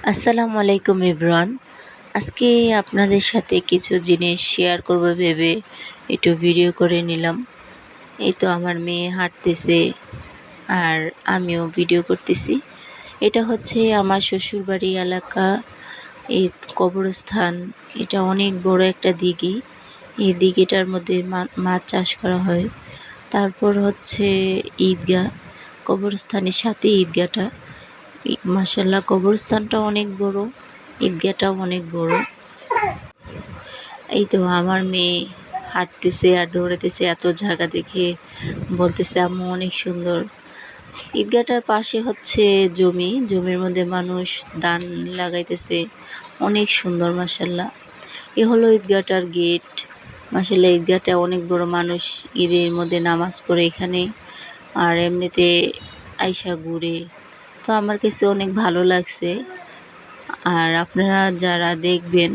আসসালামু আলাইকুম এভরিওয়ান। আজকে আপনাদের সাথে কিছু জিনিস শেয়ার করব ভেবে একটু ভিডিও করে নিলাম। এই তো আমার মেয়ে হাঁটতেছে আর আমিও ভিডিও করতেছি। এটা হচ্ছে আমার শ্বশুরবাড়ি এলাকা, এই কবরস্থান। এটা অনেক বড় একটা দিঘি। এই দিঘিটার মধ্যে মাছ চাষ করা হয়। তারপর হচ্ছে ঈদগাহ, কবরস্থানের সাথে ঈদগাহটা। মাশাআল্লাহ, কবরস্থানটা অনেক বড়, ঈদগাহটাও অনেক বড়। এই তো আমার মেয়ে হাঁটতেছে আর দৌড়াতেছে, এত জায়গা দেখে বলতেছে আম্মু অনেক সুন্দর। ঈদগাহটার পাশে হচ্ছে জমির মধ্যে মানুষ ধান লাগাইতেছে, অনেক সুন্দর মাশাআল্লাহ। এ হলো ঈদগাহটার গেট। মাশাআল্লাহ, ঈদগাহটা অনেক বড়, মানুষ ঈদের মধ্যে নামাজ পড়ে এখানে, আর এমনিতে আইসা ঘুরে। তো আমার কাছে অনেক ভালো লাগছে। আর আপনারা যারা দেখবেন